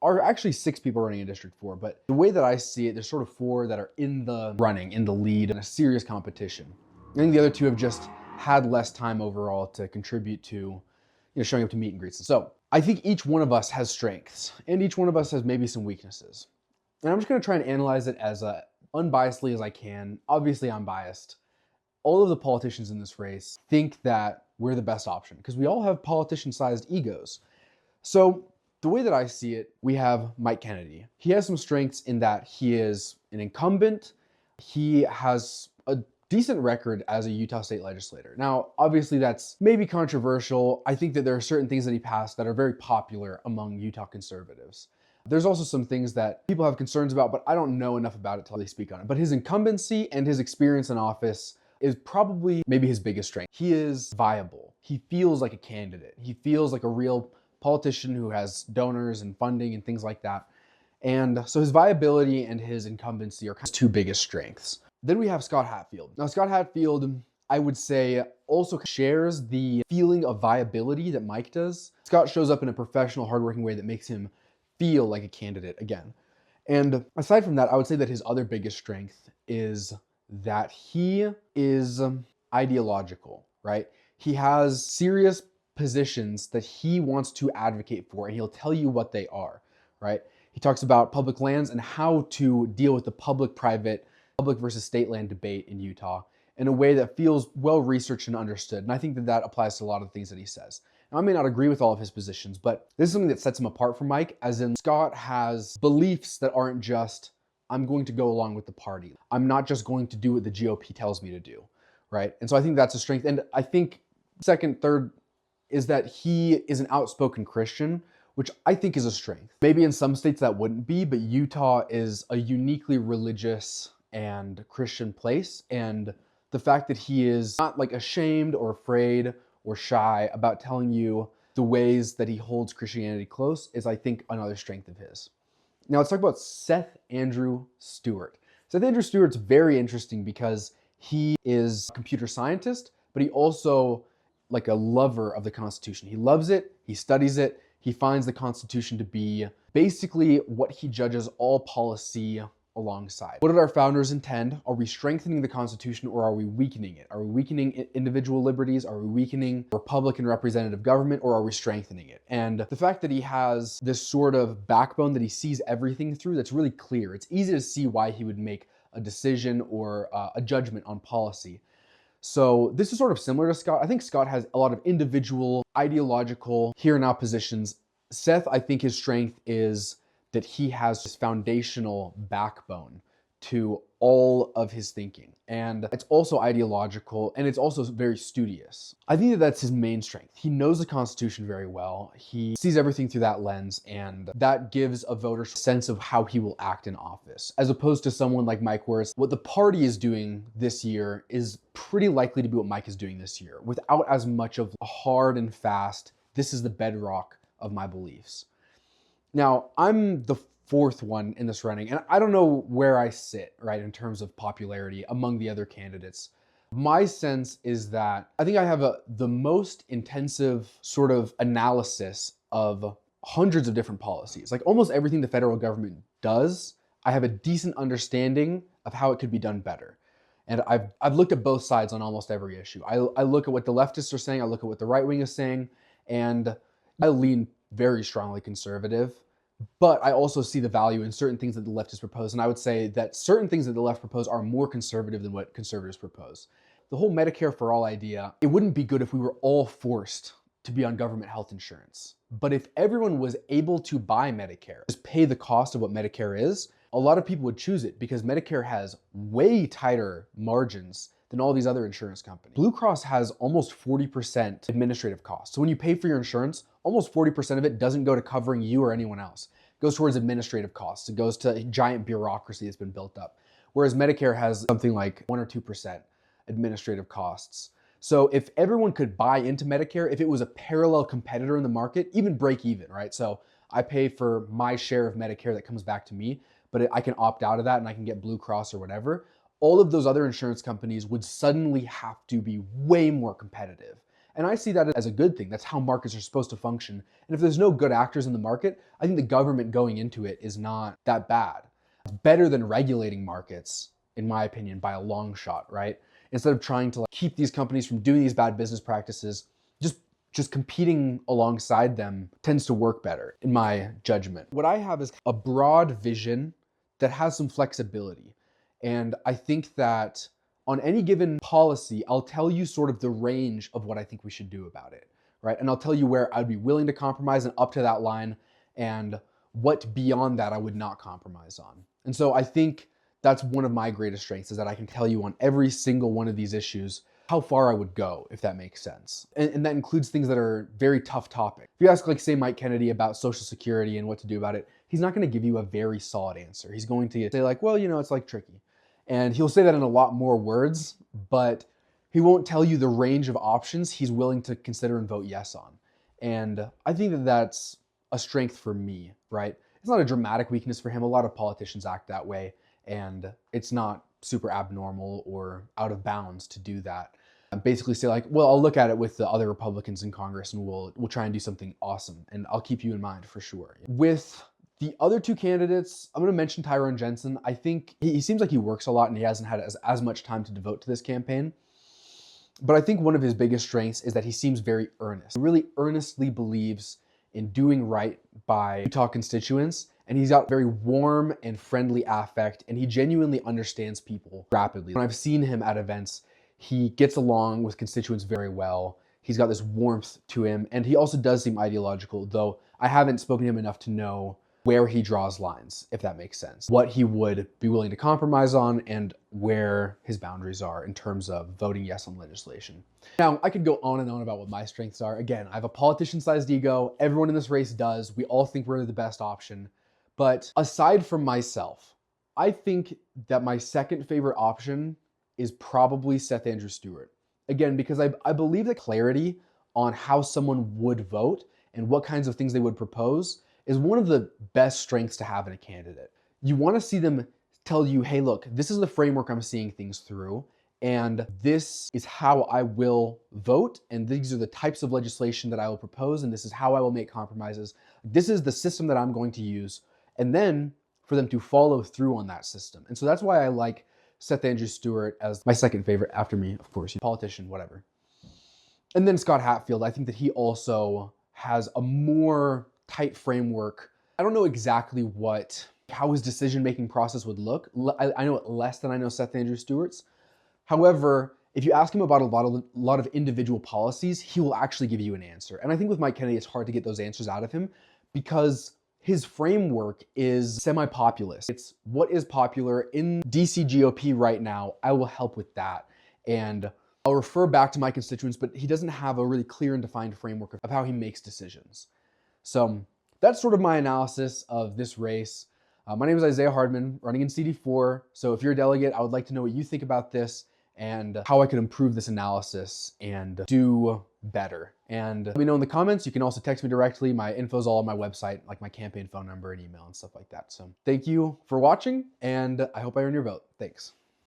are actually 6 people running in District 4, but the way that I see it, there's sort of 4 that are in the running, in the lead, in a serious competition. I think the other 2 have just had less time overall to contribute to showing up to meet and greets. So I think each one of us has strengths, and each one of us has maybe some weaknesses. And I'm just gonna try and analyze it as unbiasedly as I can. Obviously, I'm biased. All of the politicians in this race think that we're the best option because we all have politician-sized egos. So the way that I see it, we have Mike Kennedy. He has some strengths in that he is an incumbent. He has a decent record as a Utah state legislator. Now, obviously that's maybe controversial. I think that there are certain things that he passed that are very popular among Utah conservatives. There's also some things that people have concerns about, but I don't know enough about it to really speak on it. But his incumbency and his experience in office is probably maybe his biggest strength. He is viable. He feels like a candidate. He feels like a real politician who has donors and funding and things like that. And so his viability and his incumbency are his 2 biggest strengths. Then we have Scott Hatfield. Now, Scott Hatfield, I would say, also shares the feeling of viability that Mike does. Scott shows up in a professional, hardworking way that makes him feel like a candidate again. And aside from that, I would say that his other biggest strength is that he is ideological, right? He has serious positions that he wants to advocate for, and he'll tell you what they are, right? He talks about public lands and how to deal with the public-private, public versus state land debate in Utah in a way that feels well-researched and understood. And I think that that applies to a lot of things that he says. Now, I may not agree with all of his positions, but this is something that sets him apart from Mike, as in Scott has beliefs that aren't just, I'm going to go along with the party. I'm not just going to do what the GOP tells me to do, right? And so I think that's a strength. And I think second, third, is that he is an outspoken Christian, which I think is a strength. Maybe in some states that wouldn't be, but Utah is a uniquely religious and Christian place. And the fact that he is not like ashamed or afraid or shy about telling you the ways that he holds Christianity close is, I think, another strength of his. Now let's talk about Seth Andrew Stewart. Seth Andrew Stewart's very interesting because he is a computer scientist, but he also like a lover of the Constitution. He loves it, he studies it, he finds the Constitution to be basically what he judges all policy alongside. What did our founders intend? Are we strengthening the Constitution or are we weakening it? Are we weakening individual liberties? Are we weakening Republican representative government, or are we strengthening it? And the fact that he has this sort of backbone that he sees everything through, that's really clear. It's easy to see why he would make a decision or a judgment on policy. So this is sort of similar to Scott. I think Scott has a lot of individual, ideological, here and now positions. Seth, I think his strength is that he has this foundational backbone to all of his thinking. And it's also ideological, and it's also very studious. I think that that's his main strength. He knows the Constitution very well. He sees everything through that lens, and that gives a voter a sense of how he will act in office, as opposed to someone like Mike, where what the party is doing this year is pretty likely to be what Mike is doing this year, without as much of a hard and fast, this is the bedrock of my beliefs. Now, I'm the 4th one in this running, and I don't know where I sit, right, in terms of popularity among the other candidates. My sense is that I think I have the most intensive sort of analysis of hundreds of different policies. Like almost everything the federal government does, I have a decent understanding of how it could be done better. And I've looked at both sides on almost every issue. I look at what the leftists are saying, I look at what the right wing is saying, and I lean very strongly conservative. But I also see the value in certain things that the leftists propose. And I would say that certain things that the left propose are more conservative than what conservatives propose. The whole Medicare for all idea, it wouldn't be good if we were all forced to be on government health insurance. But if everyone was able to buy Medicare, just pay the cost of what Medicare is, a lot of people would choose it because Medicare has way tighter margins than all these other insurance companies. Blue Cross has almost 40% administrative costs. So when you pay for your insurance, almost 40% of it doesn't go to covering you or anyone else. It goes towards administrative costs. It goes to giant bureaucracy that's been built up. Whereas Medicare has something like 1 or 2% administrative costs. So if everyone could buy into Medicare, if it was a parallel competitor in the market, even break even, right? So I pay for my share of Medicare that comes back to me, but I can opt out of that and I can get Blue Cross or whatever. All of those other insurance companies would suddenly have to be way more competitive. And I see that as a good thing. That's how markets are supposed to function. And if there's no good actors in the market, I think the government going into it is not that bad. It's better than regulating markets, in my opinion, by a long shot, right? Instead of trying to keep these companies from doing these bad business practices, just competing alongside them tends to work better, in my judgment. What I have is a broad vision that has some flexibility. And I think that on any given policy, I'll tell you sort of the range of what I think we should do about it, right? And I'll tell you where I'd be willing to compromise and up to that line, and what beyond that I would not compromise on. And so I think that's one of my greatest strengths, is that I can tell you on every single one of these issues how far I would go, if that makes sense. And that includes things that are very tough topics. If you ask, like, say, Mike Kennedy about Social Security and what to do about it, he's not going to give you a very solid answer. He's going to say, like, well, it's like tricky. And he'll say that in a lot more words, but he won't tell you the range of options he's willing to consider and vote yes on. And I think that that's a strength for me, right? It's not a dramatic weakness for him. A lot of politicians act that way, and it's not super abnormal or out of bounds to do that. Basically say, like, well, I'll look at it with the other Republicans in Congress and we'll try and do something awesome, and I'll keep you in mind for sure. With the other two candidates, I'm going to mention Tyrone Jensen. I think he seems like he works a lot and he hasn't had as much time to devote to this campaign. But I think one of his biggest strengths is that he seems very earnest. He really earnestly believes in doing right by Utah constituents, and he's got very warm and friendly affect, and he genuinely understands people rapidly. When I've seen him at events, he gets along with constituents very well. He's got this warmth to him, and he also does seem ideological, though I haven't spoken to him enough to know where he draws lines, if that makes sense. What he would be willing to compromise on and where his boundaries are in terms of voting yes on legislation. Now, I could go on and on about what my strengths are. Again, I have a politician-sized ego. Everyone in this race does. We all think we're the best option. But aside from myself, I think that my second favorite option is probably Seth Andrew Stewart. Again, because I believe that clarity on how someone would vote and what kinds of things they would propose is one of the best strengths to have in a candidate. You want to see them tell you, hey, look, this is the framework I'm seeing things through, and this is how I will vote, and these are the types of legislation that I will propose, and this is how I will make compromises. This is the system that I'm going to use, and then for them to follow through on that system. And so that's why I like Seth Andrew Stewart as my second favorite, after me, of course, politician, whatever. And then Scott Hatfield, I think that he also has a more tight framework. I don't know exactly how his decision-making process would look. I know it less than I know Seth Andrew Stewart's. However, if you ask him about a lot of individual policies, he will actually give you an answer. And I think with Mike Kennedy, it's hard to get those answers out of him because his framework is semi-populist. It's what is popular in DC GOP right now. I will help with that. And I'll refer back to my constituents, but he doesn't have a really clear and defined framework of how he makes decisions. So that's sort of my analysis of this race. My name is Isaiah Hardman, running in CD4. So if you're a delegate, I would like to know what you think about this and how I could improve this analysis and do better. And let me know in the comments. You can also text me directly. My info is all on my website, like my campaign phone number and email and stuff like that. So thank you for watching, and I hope I earn your vote. Thanks.